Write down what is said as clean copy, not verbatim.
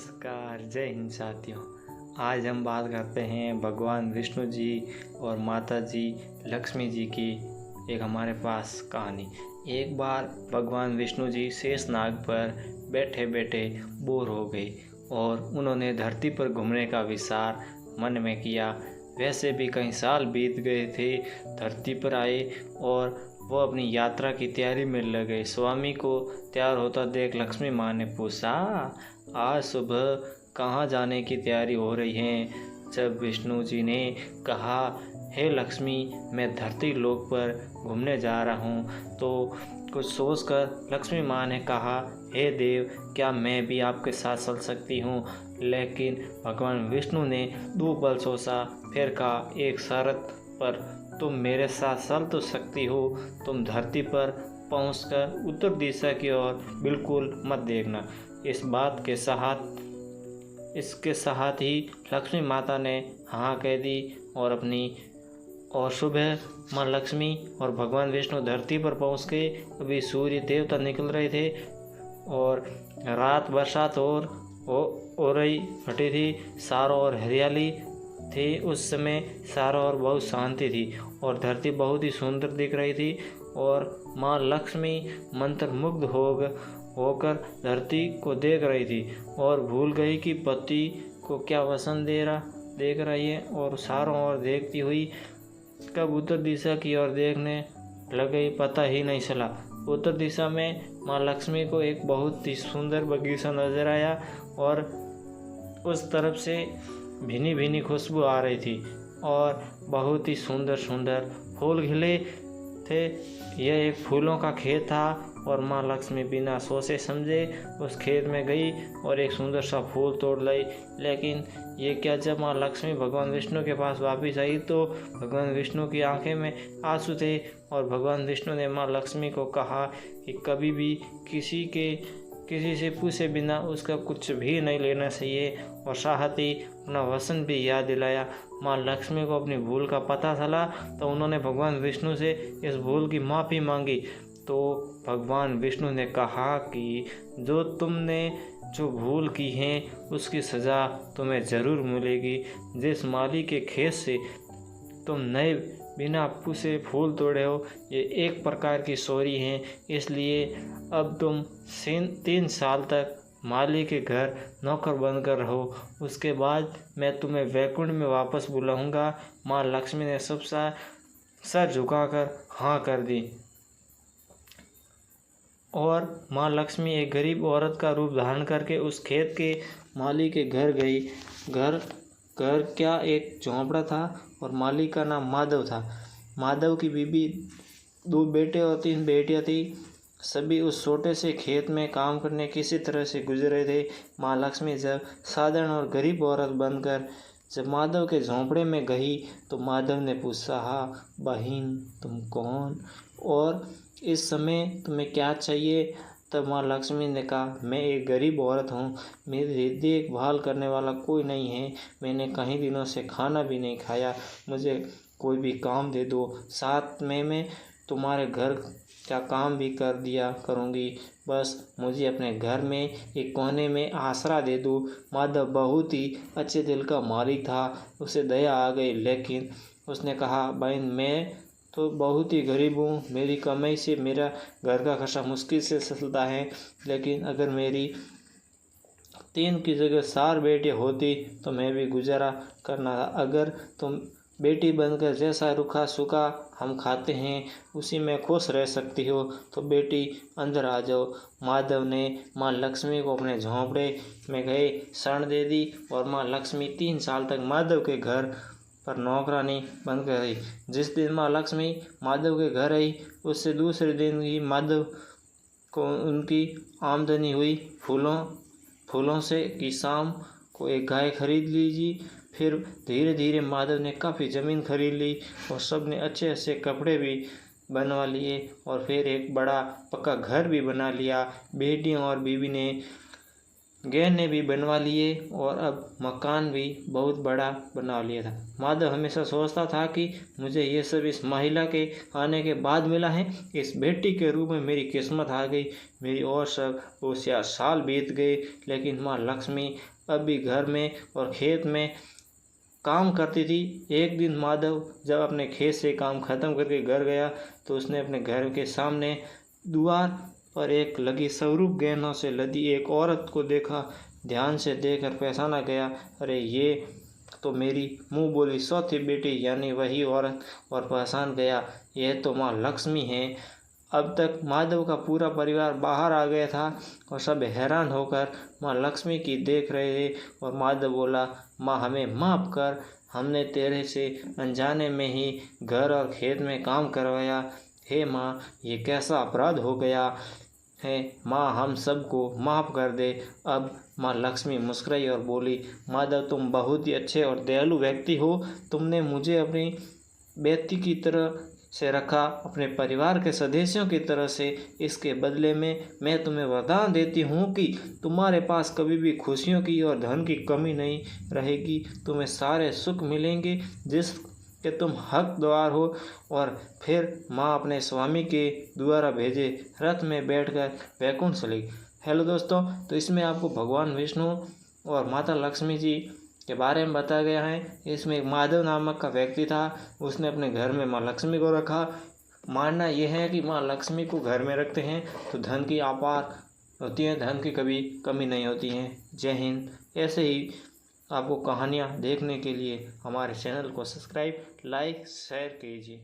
नमस्कार, जय हिंद साथियों। आज हम बात करते हैं भगवान विष्णु जी और माता जी लक्ष्मी जी की एक हमारे पास कहानी। एक बार भगवान विष्णु जी शेषनाग पर बैठे बैठे बोर हो गए और उन्होंने धरती पर घूमने का विचार मन में किया। वैसे भी कई साल बीत गए थे, धरती पर आए और वो अपनी यात्रा की तैयारी में लगे। स्वामी को तैयार होता देख लक्ष्मी माँ ने पूछा, आज सुबह कहाँ जाने की तैयारी हो रही है? जब विष्णु जी ने कहा, हे लक्ष्मी, मैं धरती लोक पर घूमने जा रहा हूँ, तो कुछ सोचकर लक्ष्मी माँ ने कहा, हे देव, क्या मैं भी आपके साथ चल सकती हूँ? लेकिन भगवान विष्णु ने 2 पल सोचा, फिर कहा, एक शर्त पर। तुम मेरे साथ चल तो सकती हो, तुम धरती पर पहुंचकर उत्तर दिशा की ओर बिल्कुल मत देखना। इसके साथ ही लक्ष्मी माता ने हाँ कह दी और सुबह माँ लक्ष्मी और भगवान विष्णु धरती पर पहुंच गए। अभी सूर्य देवता निकल रहे थे और रात बरसात हो रही हटी थी। चारों ओर हरियाली थी। उस समय चारों ओर बहुत शांति थी और धरती बहुत ही सुंदर दिख रही थी और माँ लक्ष्मी मंत्रमुग्ध होकर धरती को देख रही थी और भूल गई कि पति को क्या वसन देख रही है और चारों ओर देखती हुई कब उत्तर दिशा की ओर देखने लग गई, पता ही नहीं चला। उत्तर दिशा में माँ लक्ष्मी को एक बहुत ही सुंदर बगीचा नजर आया और उस तरफ से भीनी भीनी खुशबू आ रही थी और बहुत ही सुंदर सुंदर फूल खिले थे। यह एक फूलों का खेत था और माँ लक्ष्मी बिना सोचे समझे उस खेत में गई और एक सुंदर सा फूल तोड़ लाई। लेकिन ये क्या, जब माँ लक्ष्मी भगवान विष्णु के पास वापस आई तो भगवान विष्णु की आंखें में आंसू थे और भगवान विष्णु ने माँ लक्ष्मी को कहा कि कभी भी किसी से पूछे बिना उसका कुछ भी नहीं लेना चाहिए और साथ ही अपना वचन भी याद दिलाया। माँ लक्ष्मी को अपनी भूल का पता चला तो उन्होंने भगवान विष्णु से इस भूल की माफ़ी मांगी। तो भगवान विष्णु ने कहा कि जो भूल की है उसकी सज़ा तुम्हें ज़रूर मिलेगी। जिस माली के खेत से तुम नए बिना पूछे फूल तोड़े हो, ये एक प्रकार की चोरी है, इसलिए अब तुम 3 साल तक माली के घर नौकर बनकर रहो। उसके बाद मैं तुम्हें वैकुंठ में वापस बुलाऊंगा। माँ लक्ष्मी ने सब सर झुकाकर हाँ कर दी और माँ लक्ष्मी एक गरीब औरत का रूप धारण करके उस खेत के माली के घर गई। घर क्या एक झोंपड़ा था और माली का नाम माधव था। माधव की बीबी 2 बेटे और 3 बेटियां थी। सभी उस छोटे से खेत में काम करने किसी तरह से गुजरे थे। माँ लक्ष्मी जब साधारण और गरीब औरत बनकर जब माधव के झोंपड़े में गई तो माधव ने पूछा, हाँ बहन, तुम कौन और इस समय तुम्हें क्या चाहिए? तब माँ लक्ष्मी ने कहा, मैं एक गरीब औरत हूँ, मेरी देखभाल करने वाला कोई नहीं है, मैंने कई दिनों से खाना भी नहीं खाया, मुझे कोई भी काम दे दो, साथ में मैं तुम्हारे घर का काम भी कर दिया करूँगी, बस मुझे अपने घर में एक कोने में आसरा दे दो। माधव बहुत ही अच्छे दिल का मालिक था, उसे दया आ गई, लेकिन उसने कहा, बहन मैं तो बहुत ही गरीब हूँ, मेरी कमाई से मेरा घर का खर्चा मुश्किल से चलता है, लेकिन अगर मेरी 3 की जगह 4 बेटी होती तो मैं भी गुजारा करना था। अगर तुम बेटी बनकर जैसा रूखा सूखा हम खाते हैं उसी में खुश रह सकती हो तो बेटी अंदर आ जाओ। माधव ने माँ लक्ष्मी को अपने झोंपड़े में गए शरण दे दी और माँ लक्ष्मी 3 साल तक माधव के घर पर नौकरानी बनकर रही। जिस दिन माँ लक्ष्मी माधव के घर आई उससे दूसरे दिन ही माधव को उनकी आमदनी हुई फूलों से कि शाम को एक गाय खरीद लीजिए। फिर धीरे धीरे माधव ने काफ़ी ज़मीन खरीद ली और सब ने अच्छे अच्छे कपड़े भी बनवा लिए और फिर एक बड़ा पक्का घर भी बना लिया। बेटियों और बीवी ने गहने भी बनवा लिए और अब मकान भी बहुत बड़ा बना लिया था। माधव हमेशा सोचता था कि मुझे ये सब इस महिला के आने के बाद मिला है, इस बेटी के रूप में मेरी किस्मत आ गई। मेरी और सब होशियार साल बीत गए, लेकिन माँ लक्ष्मी अब भी घर में और खेत में काम करती थी। एक दिन माधव जब अपने खेत से काम खत्म करके घर गया तो उसने अपने घर के सामने द्वार पर एक लगी स्वरूप गहनों से लदी एक औरत को देखा। ध्यान से देखकर पहचाना गया, अरे ये तो मेरी मुँह बोली सौती बेटी यानी वही औरत, और पहचान गया यह तो माँ लक्ष्मी है। अब तक माधव का पूरा परिवार बाहर आ गया था और सब हैरान होकर माँ लक्ष्मी की देख रहे थे। और माधव बोला, माँ हमें माफ़ कर, हमने तेरे से अनजाने में ही घर और खेत में काम करवाया। हे माँ, ये कैसा अपराध हो गया है, माँ हम सबको माफ़ कर दे। अब माँ लक्ष्मी मुस्कुराई और बोली, माधव तुम बहुत ही अच्छे और दयालु व्यक्ति हो। तुमने मुझे अपनी बेटी की तरह से रखा, अपने परिवार के सदस्यों की तरह से। इसके बदले में मैं तुम्हें वरदान देती हूँ कि तुम्हारे पास कभी भी खुशियों की और धन की कमी नहीं रहेगी। तुम्हें सारे सुख मिलेंगे जिसके तुम हकदार हो। और फिर माँ अपने स्वामी के द्वारा भेजे रथ में बैठकर वैकुंठ चली। हेलो दोस्तों, तो इसमें आपको भगवान विष्णु और माता लक्ष्मी जी के बारे में बताया गया है। इसमें एक माधव नामक का व्यक्ति था, उसने अपने घर में माँ लक्ष्मी को रखा। मानना यह है कि माँ लक्ष्मी को घर में रखते हैं तो धन की अपार होती है, धन की कभी कमी नहीं होती है। जय हिंद। ऐसे ही आपको कहानियाँ देखने के लिए हमारे चैनल को सब्सक्राइब, लाइक, शेयर कीजिए।